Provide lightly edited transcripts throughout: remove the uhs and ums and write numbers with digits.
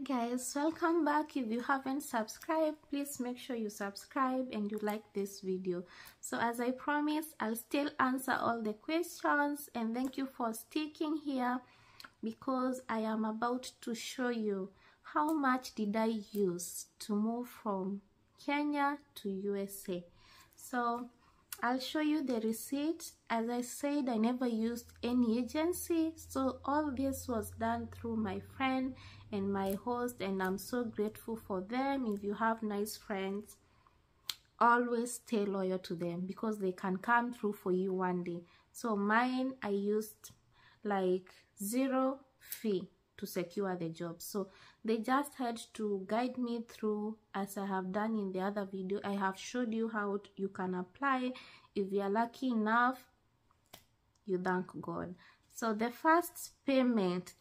Guys, welcome back. If you haven't subscribed, please make sure you subscribe and you like this video. So as I promised, I'll still answer all the questions, and thank you for sticking here because I am about to show you how much did I use to move from Kenya to USA. So I'll show you the receipt. As I said, I never used any agency, so all this was done through my friend and my host, and I'm so grateful for them. If you have nice friends, always stay loyal to them because they can come through for you one day. So mine, I used like 0 fee to secure the job, so they just had to guide me through, as I have done in the other video. I have showed you how you can apply. If you are lucky enough, you thank God. So the first payment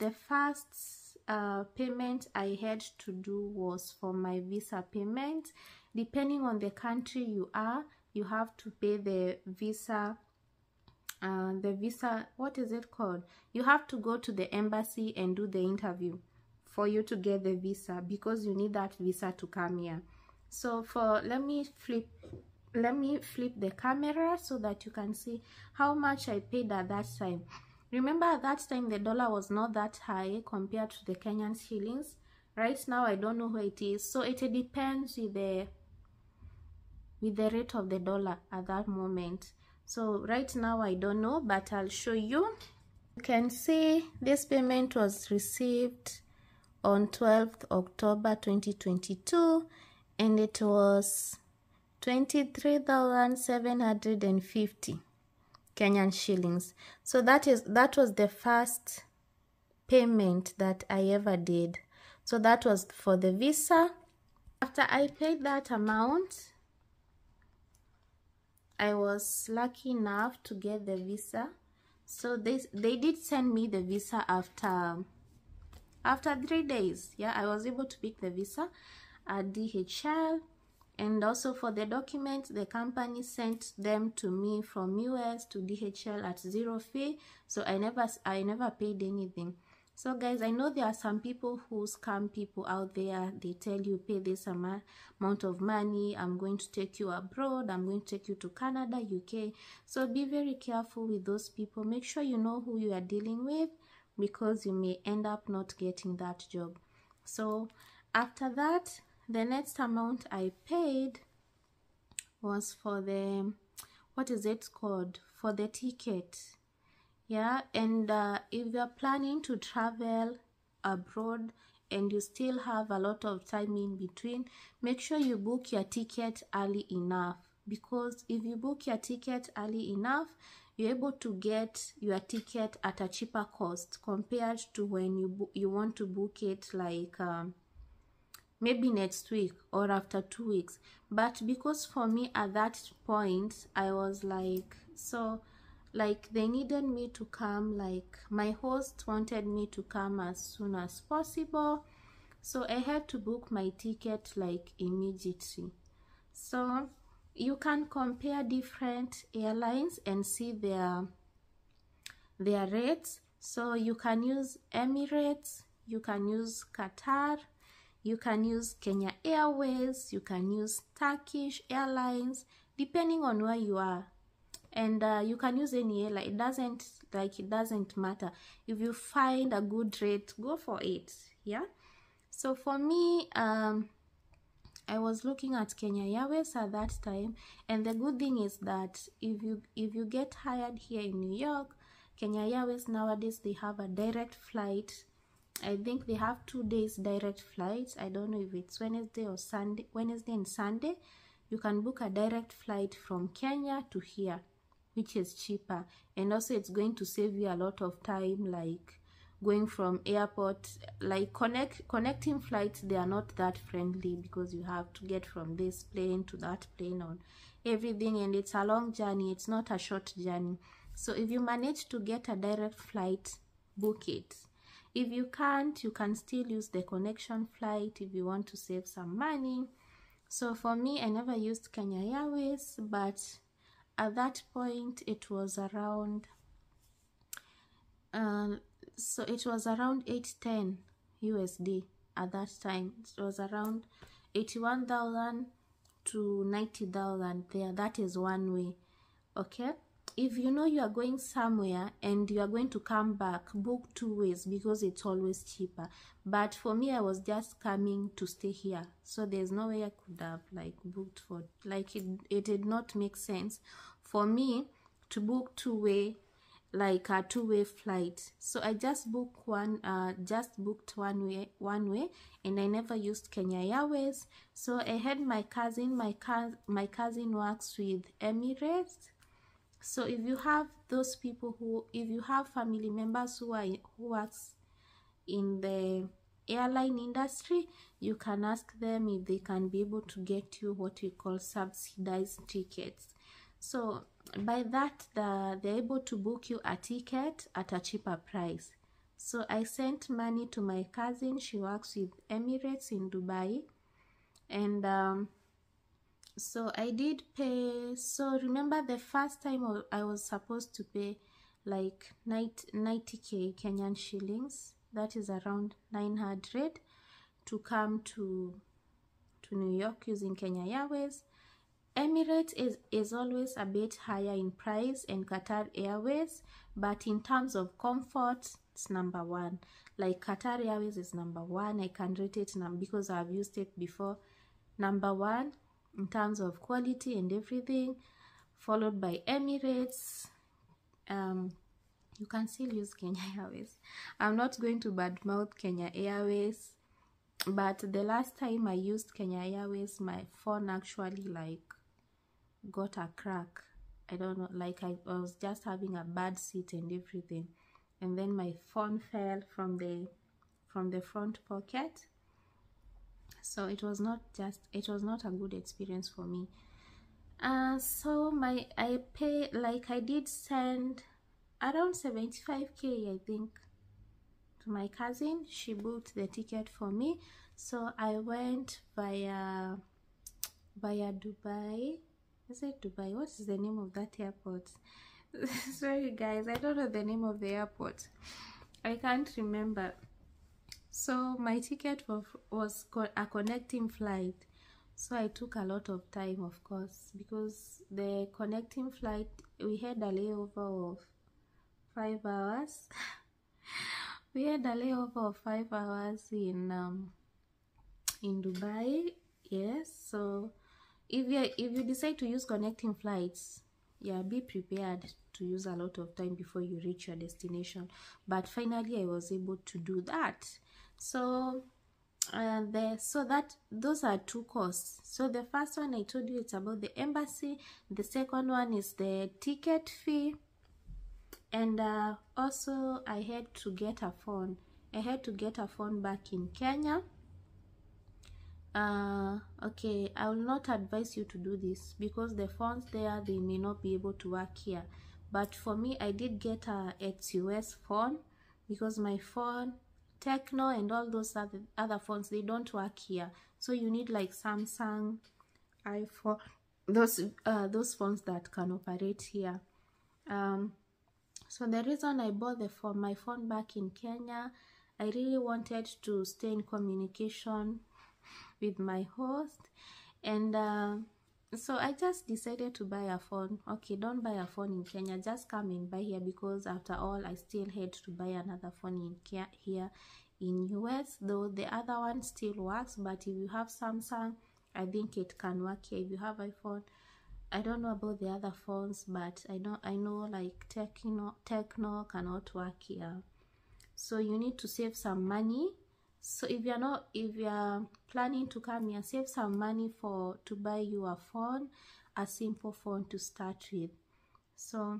I had to do was for my visa payment. Depending on the country you are, you have to pay the visa, what is it called? You have to go to the embassy and do the interview for you to get the visa, because you need that visa to come here. So let me flip the camera so that you can see how much I paid at that time. Remember, at that time the dollar was not that high compared to the Kenyan shillings. Right now I don't know where it is, so it depends with the rate of the dollar at that moment. So right now I don't know, but I'll show you. You can see this payment was received on 12th October 2022, and it was 23,750 Kenyan shillings. So that was the first payment that I ever did. So that was for the visa. After I paid that amount, I was lucky enough to get the visa. So they did send me the visa after 3 days. Yeah, I was able to pick the visa at DHL. And also for the documents, the company sent them to me from US to DHL at 0 fee. So I never paid anything. So guys, I know there are some people who scam people out there. They tell you pay this amount of money, I'm going to take you abroad, I'm going to take you to Canada, UK. So be very careful with those people. Make sure you know who you are dealing with, because you may end up not getting that job. So after that, the next amount I paid was for the, what is it called, for the ticket. Yeah, and if you're planning to travel abroad and you still have a lot of time in between, make sure you book your ticket early enough, because if you book your ticket early enough, you're able to get your ticket at a cheaper cost compared to when you want to book it like maybe next week or after 2 weeks. But because for me at that point, I was like, they needed me to come, like my host wanted me to come as soon as possible, so I had to book my ticket like immediately. So you can compare different airlines and see their rates. So you can use Emirates, you can use Qatar, you can use Kenya Airways, you can use Turkish Airlines, depending on where you are. And you can use any airline. It doesn't matter. If you find a good rate, go for it. Yeah. So for me, I was looking at Kenya Airways at that time, and the good thing is that if you get hired here in New York, Kenya Airways nowadays, they have a direct flight. I think they have 2 days direct flights. I don't know if it's Wednesday or Sunday. Wednesday and Sunday, you can book a direct flight from Kenya to here, which is cheaper, and also it's going to save you a lot of time, like going from airport, like connecting flights. They are not that friendly because you have to get from this plane to that plane on everything, and it's a long journey, it's not a short journey. So if you manage to get a direct flight, book it. If you can't, you can still use the connection flight if you want to save some money. So for me, I never used Kenya Airways, but at that point it was around so it was around 810 USD at that time. It was around 81,000 to 90,000 there. That is one way. Okay, if you know you are going somewhere and you are going to come back, book 2 ways because it's always cheaper. But for me, I was just coming to stay here, so there's no way I could have like booked for, like, it did not make sense for me to book 2-way, like a 2-way flight. So I just booked one way, and I never used Kenya Airways. So I had my cousin works with Emirates. So if you have those people if you have family members who works in the airline industry, you can ask them if they can be able to get you what we call subsidized tickets. So by that, they're able to book you a ticket at a cheaper price. So I sent money to my cousin. She works with Emirates in Dubai, and so I did pay. So remember, the first time I was supposed to pay like 90k Kenyan shillings, that is around 900, to come to New York using Kenya Airways. Emirates is always a bit higher in price, and Qatar Airways, but in terms of comfort, it's number one. Like Qatar Airways is number one. I can rate it because I've used it before. Number one in terms of quality and everything, followed by Emirates. You can still use Kenya Airways. I'm not going to badmouth Kenya Airways, but the last time I used Kenya Airways, my phone actually like got a crack. I don't know, like I was just having a bad seat and everything, and then my phone fell from the front pocket. So it was not a good experience for me. So I pay, like, I did send around 75k, I think, to my cousin. She booked the ticket for me, so I went via Dubai. Is it Dubai? What is the name of that airport? Sorry guys, I don't know the name of the airport. I can't remember. So my ticket was a connecting flight, so I took a lot of time, of course, because the connecting flight, we had a layover of 5 hours. We had a layover of 5 hours in Dubai. Yes, so if you decide to use connecting flights, yeah, be prepared to use a lot of time before you reach your destination. But finally I was able to do that. So those are 2 costs. So the first one I told you, it's about the embassy. The second one is the ticket fee, and also I had to get a phone. I had to get a phone back in Kenya. Okay, I will not advise you to do this because the phones there, they may not be able to work here. But for me, I did get a XUS phone because my phone, Tecno and all those other phones, they don't work here. So you need like Samsung, iPhone, those phones that can operate here. So the reason I bought my phone back in Kenya, I really wanted to stay in communication with my host, and so I just decided to buy a phone. Okay, don't buy a phone in Kenya, just come and buy here, because after all I still had to buy another phone here in US, though the other one still works. But if you have Samsung, I think it can work here. If you have iPhone, I don't know about the other phones, but I know like Tecno cannot work here. So you need to save some money. So if you are planning to come here, save some money to buy you a phone, a simple phone to start with. So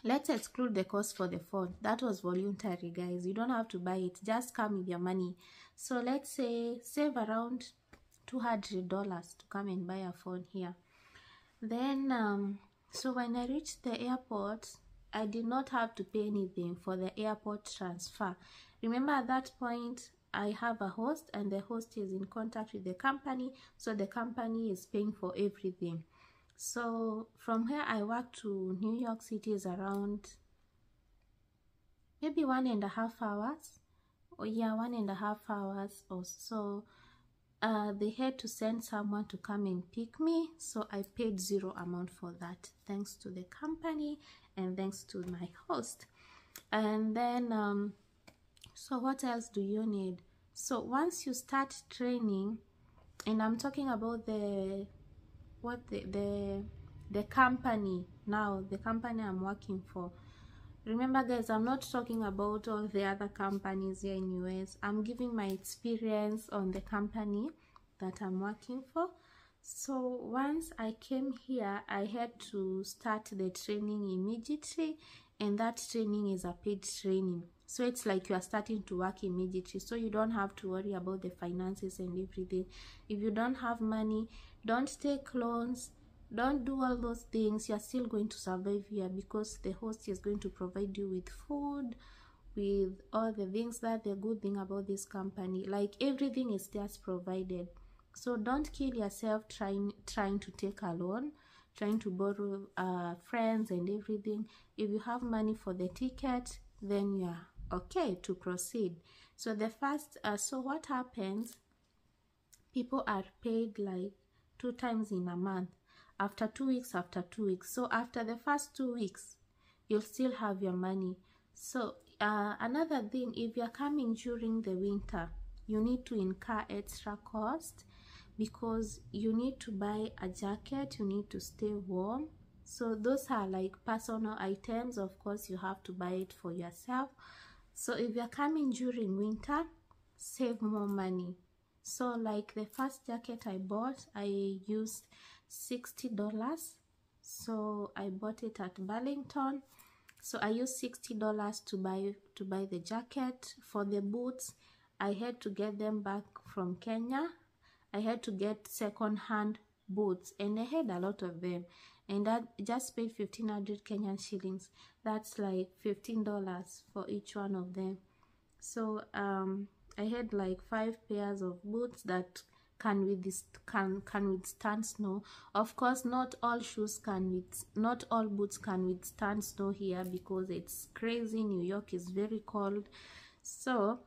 let's exclude the cost for the phone. That was voluntary, guys. You don't have to buy it, just come with your money. So let's say save around $200 to come and buy a phone here. Then so when I reached the airport, I did not have to pay anything for the airport transfer. Remember, at that point I have a host, and the host is in contact with the company, so the company is paying for everything. So from here I walk to New York City is around maybe 1.5 hours, yeah, 1.5 hours or so. They had to send someone to come and pick me, so I paid 0 amount for that, thanks to the company and thanks to my host. And then so what else do you need? So once you start training, and I'm talking about the company now, the company I'm working for. Remember guys, I'm not talking about all the other companies here in US. I'm giving my experience on the company that I'm working for. So once I came here, I had to start the training immediately, and that training is a paid training. So it's like you are starting to work immediately, so you don't have to worry about the finances and everything. If you don't have money, don't take loans, don't do all those things. You're still going to survive here, because the host is going to provide you with food, with all the things. That the good thing about this company, like everything is just provided. So don't kill yourself trying to take a loan, trying to borrow friends and everything. If you have money for the ticket, then you're okay to proceed. So the first so what happens, people are paid like 2 times in a month, after 2 weeks, after 2 weeks. So after the first 2 weeks, you'll still have your money. So another thing, if you're coming during the winter, you need to incur extra cost, because you need to buy a jacket, you need to stay warm. So those are like personal items. Of course, you have to buy it for yourself. So if you're coming during winter, save more money. So like the first jacket I bought, I used $60. So I bought it at Burlington. So I used $60 to buy the jacket. For the boots, I had to get them back from Kenya. I had to get second-hand boots, and I had a lot of them, and I just paid 1,500 Kenyan shillings. That's like $15 for each one of them. So I had like 5 pairs of boots that can withstand snow. Of course, not all boots can withstand snow here, because it's crazy. New York is very cold. So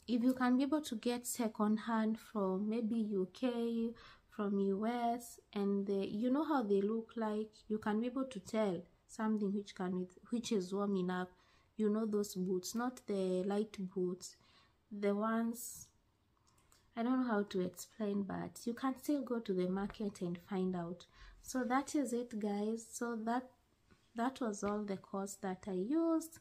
if you can be able to get second hand from maybe UK, from US, and you know how they look like, you can be able to tell something which is warm enough. You know those boots, not the light boots, the ones, I don't know how to explain, but you can still go to the market and find out. So that is it guys. So that was all the cost that I used.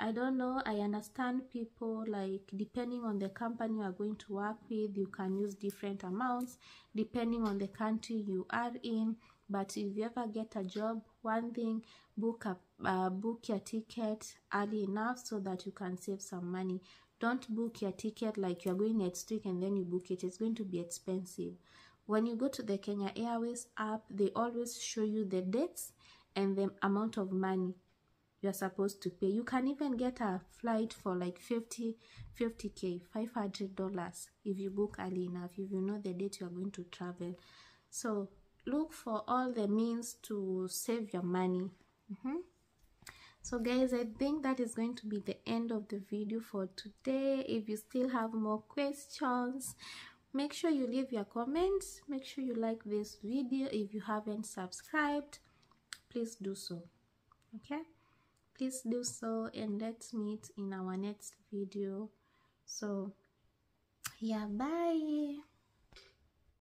I don't know, I understand people, like depending on the company you are going to work with, you can use different amounts depending on the country you are in. But if you ever get a job, one thing, book your ticket early enough so that you can save some money. Don't book your ticket like you're going next week and then you book it. It's going to be expensive. When you go to the Kenya Airways app, they always show you the dates and the amount of money you're supposed to pay. You can even get a flight for like $50K, $500 if you book early enough, if you know the date you're going to travel. So look for all the means to save your money. So guys, I think that is going to be the end of the video for today. If you still have more questions, make sure you leave your comments. Make sure you like this video. If you haven't subscribed, please do so. Okay, please do so, and let's meet in our next video. So yeah, bye.